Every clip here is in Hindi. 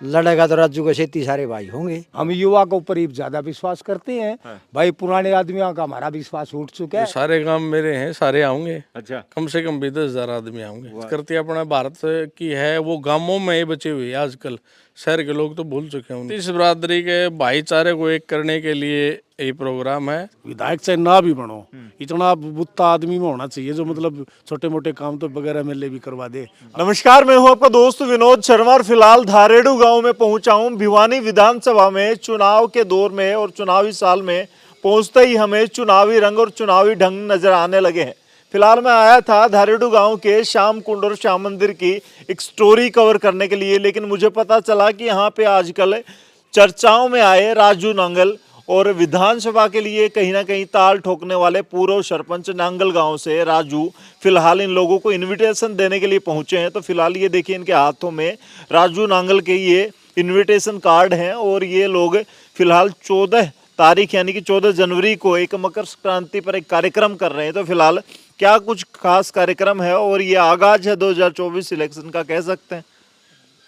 लड़ेगा तो राजू के 36 सारे भाई होंगे। हम युवा के ऊपर ही ज्यादा विश्वास करते हैं। हाँ। भाई पुराने आदमियों का हमारा विश्वास उठ चुका ये है। सारे काम मेरे हैं, सारे आऊंगे। अच्छा, कम से कम भी 10,000 आदमी आऊंगे। करती अपना भारत की है वो गांवों में ही बचे हुए हैं। आजकल शहर के लोग तो भूल चुके हैं। इस बिरादरी के भाईचारे को एक करने के लिए ये प्रोग्राम है। विधायक चाहे ना भी बनो, इतना बुत्ता आदमी में होना चाहिए जो मतलब छोटे मोटे काम तो बगैर एमएलए भी करवा दे। नमस्कार, मैं हूं आपका दोस्त विनोद शर्मा और फिलहाल धारेड़ू गांव में पहुंचा हूं। भिवानी विधानसभा में चुनाव के दौर में और चुनावी साल में पहुंचते ही हमें चुनावी रंग और चुनावी ढंग नजर आने लगे हैं। फिलहाल मैं आया था धारेड़ू गांव के श्याम कुंड और श्याम मंदिर की एक स्टोरी कवर करने के लिए, लेकिन मुझे पता चला कि यहाँ पे आजकल चर्चाओं में आए राजू नांगल और विधानसभा के लिए कहीं ना कहीं ताल ठोकने वाले पूर्व सरपंच नांगल गांव से राजू फिलहाल इन लोगों को इनविटेशन देने के लिए पहुंचे हैं। तो फिलहाल ये देखिए इनके हाथों में राजू नांगल के ये इनविटेशन कार्ड हैं और ये लोग फिलहाल 14 तारीख यानी कि 14 जनवरी को एक मकर संक्रांति पर एक कार्यक्रम कर रहे हैं। तो फिलहाल क्या कुछ खास कार्यक्रम है और ये आगाज है 2024 इलेक्शन का, कह सकते हैं?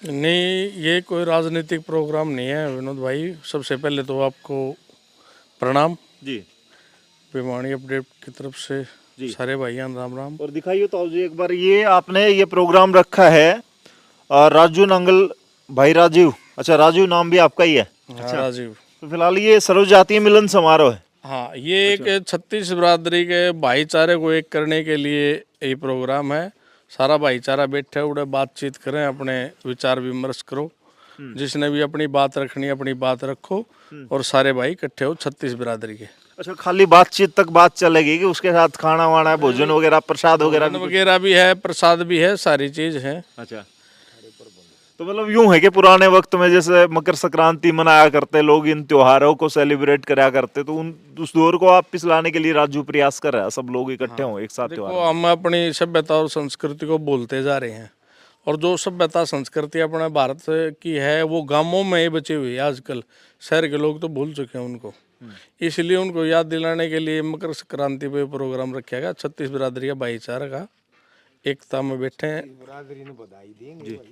नहीं, ये कोई राजनीतिक प्रोग्राम नहीं है विनोद भाई। सबसे पहले तो आपको प्रणाम जी भिवानी अपडेट की तरफ से। जी। सारे भाइयों राम राम। और दिखाइए तो जी एक बार, ये आपने ये प्रोग्राम रखा है राजू नांगल भाई राजीव। अच्छा, राजीव नाम भी आपका ही है? हाँ, राजीव। तो फिलहाल ये सर्वजातीय मिलन समारोह है। हाँ, ये एक 36 बिरादरी के भाईचारे को एक करने के लिए ये प्रोग्राम है। सारा भाईचारा बैठे उड़े बातचीत करें, अपने विचार विमर्श करो। जिसने भी अपनी बात रखनी है अपनी बात रखो और सारे भाई इकट्ठे हो 36 बिरादरी के। अच्छा, खाली बातचीत तक बात चलेगी कि उसके साथ खाना वाना भोजन वगैरह प्रसाद वगैरह भी? वगैरह भी है, प्रसाद भी है, सारी चीज है। अच्छा, तो मतलब यूं है कि पुराने वक्त में जैसे मकर संक्रांति मनाया करते लोग, इन त्योहारों को सेलिब्रेट करा करते, तो उस दौर को आप पिछलाने के लिए राजू प्रयास कर रहा है, सब लोग इकट्ठे हों एक साथ देखो, त्योहार। हम अपनी सभ्यता और संस्कृति को बोलते जा रहे हैं और जो सभ्यता संस्कृति अपने भारत की है वो गांवों में ही बची हुई है। आजकल शहर के लोग तो भूल चुके हैं उनको। इसलिए उनको याद दिलाने के लिए मकर संक्रांति पे प्रोग्राम रखा गया। 36 बिरादरी का भाईचारा का एकता में बैठे हैं।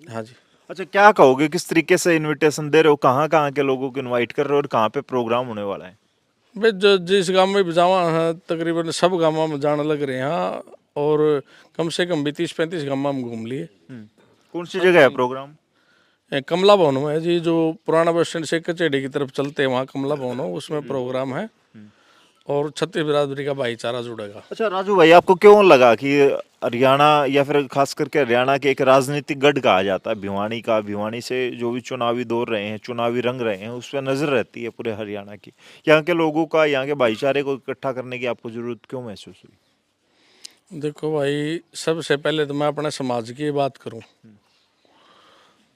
हाँ जी। अच्छा, क्या कहोगे, किस तरीके से इनविटेशन दे रहे हो, कहाँ कहाँ के लोगों को इनवाइट कर रहे हो और कहाँ पे प्रोग्राम होने वाला है? भाई जिस गांव में भी जावा है तकरीबन सब गाँव में जाने लग रहे हैं और कम से कम भी 30-35 गाँव में हम घूम लिए। कौन सी जगह है प्रोग्राम? कमला भवन में है जी, जो पुराना बस स्टैंड से कचेड़ी की तरफ चलते हैं वहाँ कमला भवन हो, उसमें प्रोग्राम है और 36 बिरादरी का भाईचारा जुड़ेगा। अच्छा राजू भाई, आपको क्यों लगा कि हरियाणा या फिर खास करके हरियाणा के एक राजनीतिक गढ़ कहा जाता है भिवानी का, भिवानी से जो भी चुनावी दौर रहे हैं, चुनावी रंग रहे हैं, उस पर नजर रहती है पूरे हरियाणा की, यहाँ के लोगों का, यहाँ के भाईचारे को इकट्ठा करने की आपको जरूरत क्यों महसूस हुई? देखो भाई, सबसे पहले तो मैं अपने समाज की बात करूं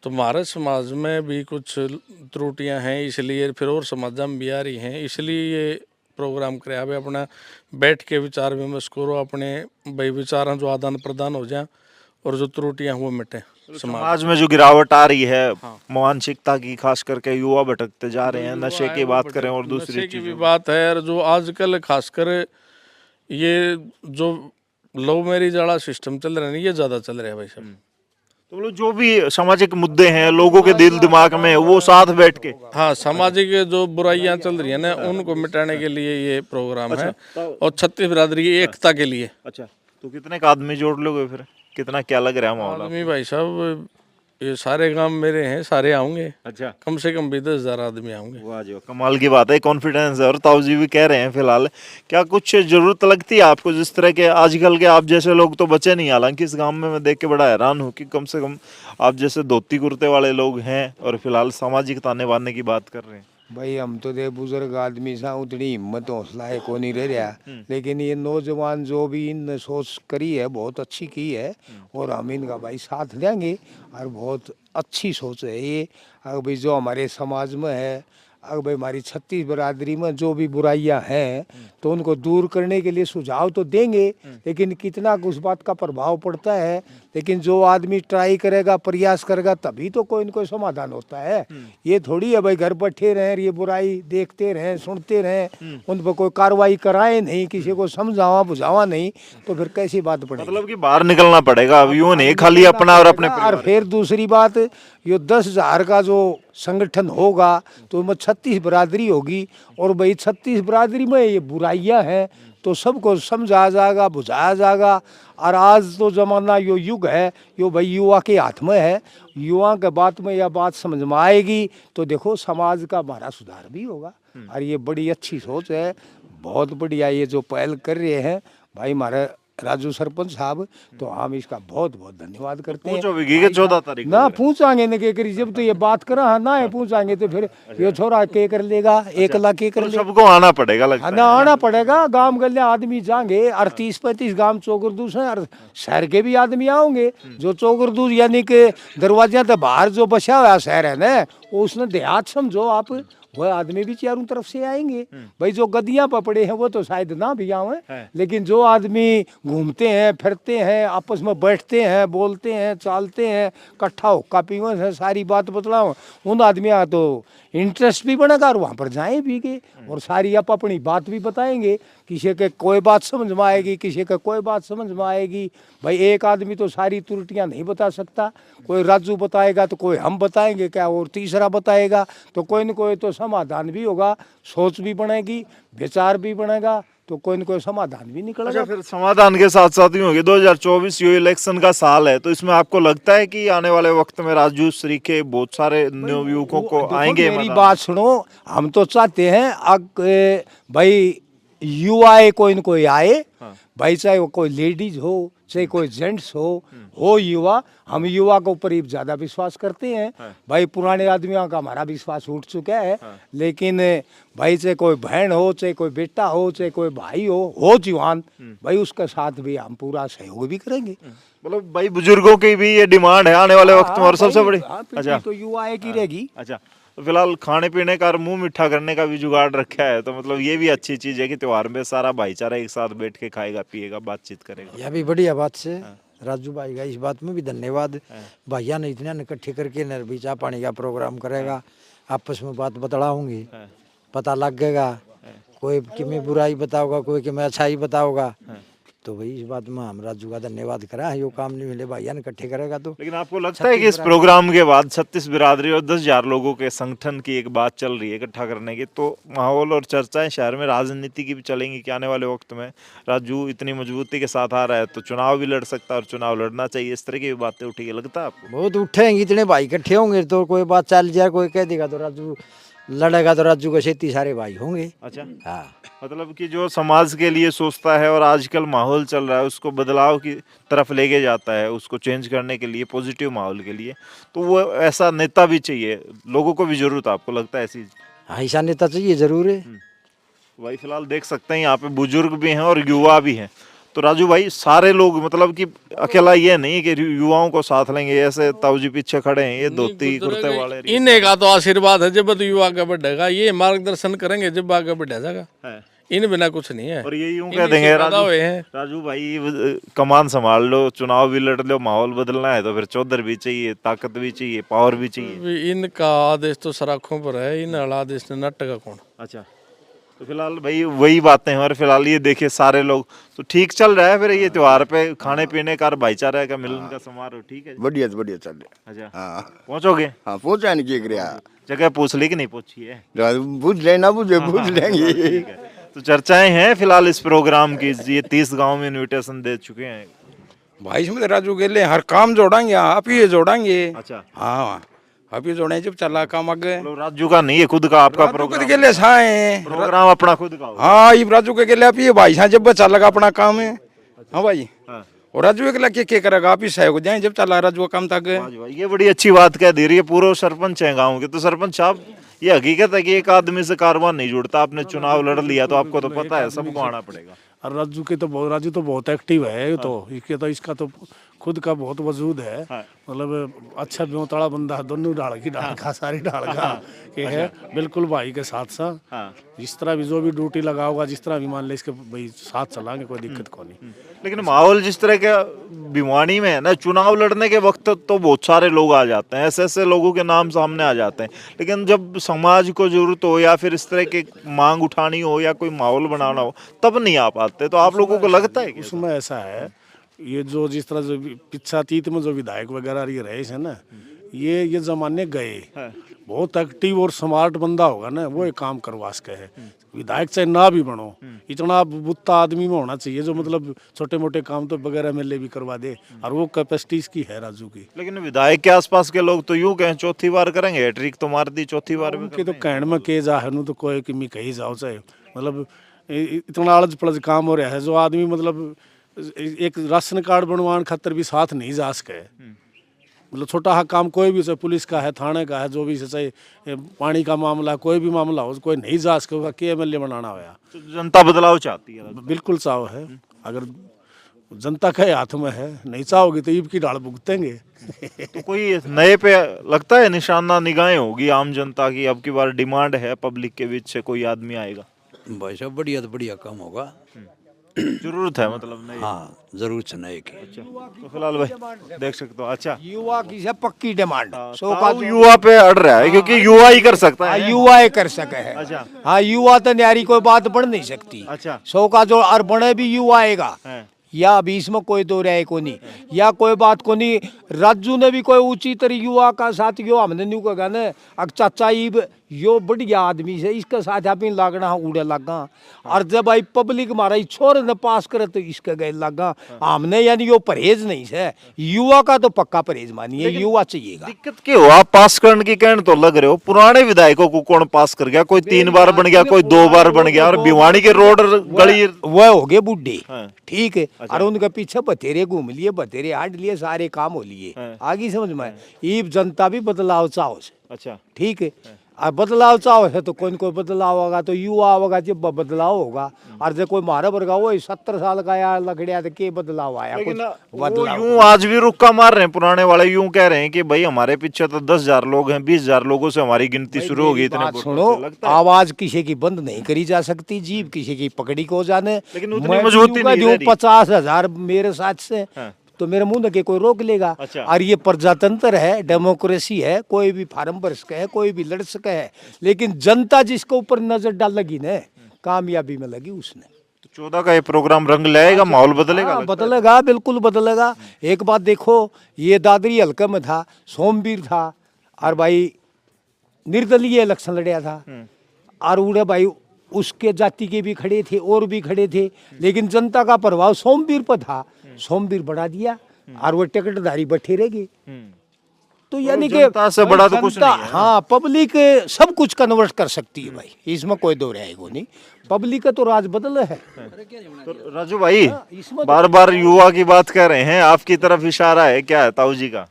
तो हमारे समाज में भी कुछ त्रुटियां हैं, इसलिए फिर और समाज में भी आ रही हैं, इसलिए ये प्रोग्राम करे। अब अपना बैठ के विचार विमर्श करो, अपने भाई विचारों जो आदान प्रदान हो जाए और जो त्रुटियां वो मिटे। समाज में जो गिरावट आ रही है मानसिकता की, खास करके युवा भटकते जा रहे हैं, नशे की बात करें और दूसरी की भी बात है, और जो आजकल खासकर ये जो लव मैरिज वाला सिस्टम चल रहा है ना, ये ज्यादा चल रहा है भाई साहब। तो मतलब जो भी सामाजिक मुद्दे हैं लोगों के दिल दिमाग में, वो साथ बैठ के, हाँ, सामाजिक जो बुराइयां चल रही है ना उनको मिटाने के लिए ये प्रोग्राम है और 36 बिरादरी की एकता के लिए। अच्छा, तो कितने का आदमी जोड़ लोगे फिर, कितना क्या लग रहा है माहौल? आदमी भाई साहब ये सारे काम मेरे हैं, सारे आऊंगे। अच्छा, कम से कम भी 10,000 आदमी आऊंगे। वाह जी, कमाल की बात है, कॉन्फिडेंस है। और ताऊ जी भी कह रहे हैं फिलहाल, क्या कुछ जरूरत लगती है आपको, जिस तरह के आजकल के आप जैसे लोग तो बचे नहीं, हालांकि इस गांव में मैं देख के बड़ा हैरान हूँ कि कम से कम आप जैसे धोती कुर्ते वाले लोग हैं और फिलहाल सामाजिक ताने बाने की बात कर रहे हैं। भाई हम तो दे बुजुर्ग आदमी सा, उतनी हिम्मत हौसला है को नहीं रह रहा, लेकिन ये नौजवान जो भी इन सोच करी है बहुत अच्छी की है और हम इनका भाई साथ देंगे और बहुत अच्छी सोच है ये। अभी जो हमारे समाज में है, अगर भाई हमारी 36 बिरादरी में जो भी बुराइयां हैं तो उनको दूर करने के लिए सुझाव तो देंगे, लेकिन कितना उस बात का प्रभाव पड़ता है। लेकिन जो आदमी ट्राई करेगा, प्रयास करेगा, तभी तो कोई न कोई समाधान होता है। ये थोड़ी है भाई घर बैठे रहें, ये बुराई देखते रहें, सुनते रहें, उन पर कोई कार्रवाई कराए नहीं, किसी को समझावा बुझावा नहीं, तो फिर कैसी बात पड़ेगी। मतलब कि बाहर निकलना पड़ेगा, अब यूं नहीं खाली अपना और अपने और फिर दूसरी बात, ये 10,000 का जो संगठन होगा तो उसमें 36 बिरादरी होगी, और भाई 36 बिरादरी में ये बुराइयां हैं तो सबको समझाया जाएगा, बुझाया जाएगा। और आज तो जमाना यो युग है, यो भाई युवा के हाथ में है। युवा के बात में यह बात समझ में आएगी तो देखो समाज का हमारा सुधार भी होगा। और ये बड़ी अच्छी सोच है, बहुत बढ़िया ये जो पहल कर रहे हैं भाई हमारे राजू सरपंच साहब, तो हम इसका बहुत बहुत धन्यवाद करते हैं। पूछो भी 14 तारीख ना पूछांगे न के करी, जब तो ये बात करा है ना, पूछांगे तो फिर ये छोरा के कर लेगा, एक लाख के कर लेगा। सबको आना पड़ेगा, लगता है ना आना पड़ेगा। गांव गले आदमी जाएंगे, और 30-35 गांव चौगरदूस हैं, और शहर के भी आदमी आओगे। जो चौगरदूस यानी कि दरवाजा तो बाहर जो बसा हुआ शहर है ना, उसने देहात समझो आप, वह आदमी भी चारों तरफ से आएंगे। भाई जो गदियां पर पड़े हैं वो तो शायद ना भी आवे, लेकिन जो आदमी घूमते हैं, फिरते हैं, आपस में बैठते हैं, बोलते हैं, चालते हैं, इकट्ठा होका पीवे हैं, सारी बात बतलाओ, उन आदमियों तो इंटरेस्ट भी बनेगा और वहाँ पर जाएं भी के, और सारी आप अपनी बात भी बताएंगे। किसी के कोई बात समझ में आएगी, किसी के कोई बात समझ में आएगी। भाई एक आदमी तो सारी त्रुटियां नहीं बता सकता, कोई राजू बताएगा तो कोई हम बताएंगे क्या, और तीसरा बताएगा, तो कोई न कोई तो समाधान भी होगा, सोच भी बनेगी, विचार भी बनेगा, तो कोई न कोई समाधान भी निकलेगा। अच्छा, फिर समाधान के साथ साथ यूं होगी 2024 ये इलेक्शन का साल है, तो इसमें आपको लगता है कि आने वाले वक्त में राजू श्री के बहुत सारे युवकों को आएंगे? मेरी बात सुनो, हम तो चाहते हैं भाई युवा कोई न कोई आए। भाई चाहे वो कोई लेडीज हो, चाहे कोई जेंट्स हो युवा, हम युवा के ऊपर ही ज्यादा विश्वास करते हैं। भाई पुराने आदमियों का हमारा विश्वास उठ चुका है, लेकिन भाई चाहे कोई बहन हो, चाहे कोई बेटा हो, चाहे कोई भाई हो जवान, भाई उसके साथ भी हम पूरा सहयोग भी करेंगे। मतलब भाई बुजुर्गों की भी ये डिमांड है आने वाले वक्त में, और सबसे बड़ी अच्छा तो युवा की रहेगी। अच्छा, तो फिलहाल खाने पीने का और मुंह मीठा करने का भी जुगाड़ रखा है, तो मतलब ये भी अच्छी चीज है कि त्योहार में सारा भाईचारा एक साथ बैठ के खाएगा, पिएगा, बातचीत करेगा। यह भी बढ़िया बात से राजू भाई का इस बात में भी धन्यवाद। भैया ने इतना इकट्ठे करके निर्भीचा पानी का प्रोग्राम करेगा, आपस में बात बतलाऊंगी, पता लग गएगा, कोई किमें बुराई बताओगा, कोई किमें अच्छाई बताओगा, तो भाई इस बात में हम राजू का धन्यवाद करा है। यो काम नहीं मिले भैया ने इकट्ठे करेगा तो। लेकिन आपको लगता है कि इस प्रोग्राम के बाद 36 बिरादरी और 10,000 लोगों के संगठन की एक बात चल रही है इकट्ठा करने की, तो माहौल और चर्चाएं शहर में राजनीति की भी चलेंगी कि आने वाले वक्त में राजू इतनी मजबूती के साथ आ रहा है तो चुनाव भी लड़ सकता है और चुनाव लड़ना चाहिए, इस तरह की भी बातें उठी, लगता है आपको? बहुत उठेंगे, इतने भाई इकट्ठे होंगे तो कोई बात चल जाए, कोई कह देगा तो राजू लड़ेगा, तो राजू के 36 सारे भाई होंगे। अच्छा, हाँ, मतलब कि जो समाज के लिए सोचता है और आजकल माहौल चल रहा है उसको बदलाव की तरफ लेके जाता है, उसको चेंज करने के लिए, पॉजिटिव माहौल के लिए, तो वो ऐसा नेता भी चाहिए, लोगों को भी जरूरत, आपको लगता है ऐसी? हाँ, ऐसा नेता चाहिए, जरूर है। भाई फिलहाल देख सकते हैं यहाँ पे बुजुर्ग भी हैं और युवा भी हैं, तो राजू भाई सारे लोग, मतलब कि अकेला ये नहीं कि युवाओं को साथ लेंगे, ऐसे ताऊजी पीछे खड़े हैं, ये धोती कुर्ते वाले, इन्हें का तो आशीर्वाद है, जब तो युवा आगे बढ़ेगा, ये मार्गदर्शन करेंगे जब आगे बढ़ा जाएगा, इन बिना कुछ नहीं है। और ये यूं कह देंगे राजू भाई कमान संभाल लो, चुनाव भी लड़ लो, माहौल बदलना है तो फिर चौधर भी चाहिए, ताकत भी चाहिए, पावर भी चाहिए। इनका आदेश तो सराखों पर है, इन आदेश ने नाटक कौन। अच्छा, तो फिलहाल भाई वही बातें हैं, और फिलहाल ये देखिए सारे लोग तो ठीक चल रहा है, फिर ये त्योहार पे खाने पीने का, भाईचारा का, मिलन का समारोह ठीक है? बढ़िया बढ़िया चल रहा। अच्छा, हाँ पहुंचोगे? हाँ पहुंचा नहीं क्या रहा, जगह पूछ ली कि नहीं पूछी है? पूछ लेना, पूछ लेंगे। तो चर्चाएं हैं फिलहाल इस प्रोग्राम की, ये 30 गांव में इनविटेशन दे चुके हैं भाई, इसमें राजू के लिए हर काम जोड़ेंगे, आप ही जोड़ेंगे। अच्छा, हाँ आप ही जोड़े, जब चला काम आगे। राजू का नहीं है, खुद का आपका प्रोग्राम के लिए साए प्रोग्राम अपना खुद का? हाँ, ये राजू के लिए आप ही भाई साहब, जब चला लगा अपना काम है। हाँ भाई, और राजू के लिए क्या करेगा, आप ही सहयोग जाए जब चला राजू का काम तक। ये बड़ी अच्छी बात कह दे रही है, पूर्व सरपंच है गाँव के, तो सरपंच साहब ये हकीकत है कि एक आदमी से कारवां नहीं जुड़ता, आपने चुनाव लड़ लिया तो आपको तो पता है सबको आना पड़ेगा। और राजू तो बहुत एक्टिव है, तो इसका तो खुद का बहुत वजूद है। हाँ। मतलब अच्छा ब्योताड़ा बंदा है, दोनों ढाल की ढाल का सारी ढाल का के है, बिल्कुल भाई के साथ सा। हाँ। जिस तरह भी जो भी ड्यूटी लगा होगा, जिस तरह भी मान ले इसके भाई साथ चलाएंगे, कोई दिक्कत को नहीं। लेकिन माहौल जिस तरह का भिवानी में है ना, चुनाव लड़ने के वक्त तो बहुत सारे लोग आ जाते हैं, ऐसे ऐसे लोगों के नाम सामने आ जाते हैं, लेकिन जब समाज को जरूरत हो या फिर इस तरह की मांग उठानी हो या कोई माहौल बनाना हो तब नहीं आ पाते। तो आप लोगों को लगता है कि उसमें ऐसा है, ये जो जिस तरह जो पिछातीत में जो विधायक वगैरह ये रहे हैं ना, ये जमाने गए, बहुत एक्टिव और स्मार्ट बंदा होगा ना, वो एक काम करवा सके है। विधायक चाहे ना भी बनो, इतना बुत्ता आदमी में होना चाहिए जो मतलब छोटे मोटे काम तो वगैरह में ले भी करवा दे, और वो कैपेसिटी इसकी है राजू की। लेकिन विधायक के आसपास के लोग तो यूं कहें चौथी बार करेंगे, हैट्रिक तो मार दी, चौथी बार भी उनके तो कहने में के जा है, तो कोई किमी कही जाओ चाहे, मतलब इतना अलझ पलझ काम हो रहा है, जो आदमी मतलब एक राशन कार्ड बनवाने खातर भी साथ नहीं जा सके। मतलब छोटा हा काम कोई भी, चाहे पुलिस का है, थाने का है, जो भी चाहे पानी का मामला, कोई भी मामला हो, कोई नहीं जा सकेगा, के एमएलए बनाना होया। तो जनता बदलाव चाहती है। बिल्कुल चाहो है, अगर जनता के हाथ में है, नहीं चाहोगे तो ईब की डाल भुगतेंगे। तो कोई नए पे लगता है निशाना निगाहें होगी आम जनता की, अब की बार डिमांड है पब्लिक के बीच से कोई आदमी आएगा? भाई साहब बढ़िया तो बढ़िया काम होगा। जरूरत है मतलब नहीं? हाँ जरूर से नए की। अच्छा, तो फिलहाल भाई देख सकते हो। अच्छा, युवा की सब पक्की डिमांड, ताऊ युवा पे अड़ रहा है क्योंकि युवा ही कर सकता है। युवा ही कर सके है। अच्छा। हाँ, युवा तो न्यारी कोई बात बढ़ नहीं सकती। अच्छा। 100 का जो और बने भी युवा आएगा, है। या अभी इसमें कोई दो राय को नहीं, या कोई बात को नहीं। राजू ने भी कोई ऊंची तरह युवा का साथ, यो हमने न्यू का गाने अग चाचा इब यो बढ़िया आदमी से इसके साथ आप लागना उड़े लगा, और जब भाई पब्लिक मारा छोर ने पास करे तो इसके गए लगा। हमने यानी यो परहेज नहीं से, युवा का तो पक्का परहेज मानिए, युवा चाहिएगा। दिक्कत क्यों? आप पास करने की कहने तो लग रहे हो, पुराने विधायकों को कौन पास कर गया? कोई 3 बार बन गया, कोई 2 बार बन गया, और भिवानी के रोड गली वह हो गए बुढ़े, हाँ। ठीक है। और उनके पीछे बतेरे घूम लिए, बतेरे हाट लिए, सारे काम हो लिए। आगे समझ में ईब जनता भी बदलाव चाहो से, अच्छा, ठीक है। और बदलाव चाहो है तो कोई न कोई बदलाव होगा, तो युवा होगा जब बदलाव होगा। और जब कोई मारा वर्गा वो 70 साल का यार लकड़िया, तो के बदलाव आया? लेकिन कुछ वो बदलाव यूं आज भी रुक्का मार रहे हैं, पुराने वाले यूं कह रहे हैं कि भाई हमारे पीछे तो 10,000 लोग हैं, 20,000 लोगों से हमारी गिनती शुरू होगी। इतने बात वोटों सुनो, से लगता है। आवाज किसी की बंद नहीं करी जा सकती, जीभ किसी की पकड़ी को जाने। लेकिन उतनी मजबूती नहीं रह रही। 50,000 मेरे साथ से, हाँ। तो मेरे मुंह के कोई रोक लेगा? अच्छा। और ये प्रजातंत्र है, डेमोक्रेसी है, कोई भी फार्म भर सके है, कोई भी लड़ सके है, लेकिन जनता जिसके ऊपर नजर डाल लगी ना, कामयाबी में लगी उसने। 14 का ये प्रोग्राम रंग लाएगा, माहौल बदलेगा? हाँ, बदलेगा, बिल्कुल बदलेगा। एक बात देखो, ये दादरी हल्के में था, सोमवीर था, और भाई निर्दलीय इलेक्शन लड़िया था, और उड़े भाई उसके जाति के भी खड़े थे और भी खड़े थे, लेकिन जनता का प्रभाव सोमवीर पर था, सोमवीर बढ़ा दिया, और वो टिकटधारी बैठे रह गए। तो यानी कि जनता से बड़ा तो कुछ नहीं है। हाँ, पब्लिक सब कुछ कन्वर्ट कर सकती है भाई, इसमें कोई दो राय को नहीं। पब्लिक का तो राज बदल है। तो राजू भाई इसमें बार बार युवा की बात कर रहे हैं, आपकी तरफ इशारा है, क्या है ताऊ जी का?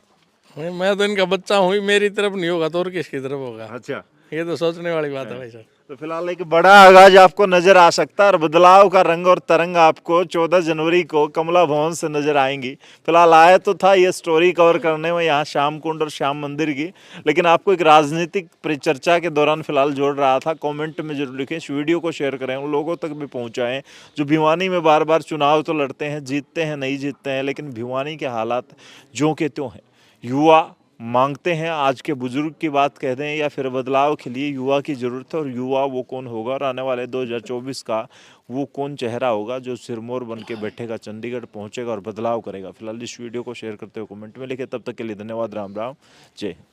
मैं तो इनका बच्चा हूँ, मेरी तरफ नहीं होगा तो और किसकी तरफ होगा? अच्छा, ये तो सोचने वाली बात है भाई साहब। तो फिलहाल एक बड़ा आगाज आपको नजर आ सकता है, और बदलाव का रंग और तरंग आपको 14 जनवरी को कमला भवन से नजर आएंगी। फिलहाल आया तो था ये स्टोरी कवर करने में यहाँ श्याम कुंड और श्याम मंदिर की, लेकिन आपको एक राजनीतिक परिचर्चा के दौरान फिलहाल जोड़ रहा था। कमेंट में जरूर लिखें, इस वीडियो को शेयर करें, उन लोगों तक भी पहुँचाएं जो भिवानी में बार बार चुनाव तो लड़ते हैं, जीतते हैं, नहीं जीतते हैं, लेकिन भिवानी के हालात ज्यों के त्यों हैं। युवा मांगते हैं, आज के बुजुर्ग की बात कह दें या फिर बदलाव के लिए युवा की ज़रूरत है, और युवा वो कौन होगा, और आने वाले 2024 का वो कौन चेहरा होगा जो सिरमौर बन के बैठेगा, चंडीगढ़ पहुंचेगा और बदलाव करेगा। फिलहाल इस वीडियो को शेयर करते हुए कमेंट में लिखे। तब तक के लिए धन्यवाद। राम राम, जय हिंद।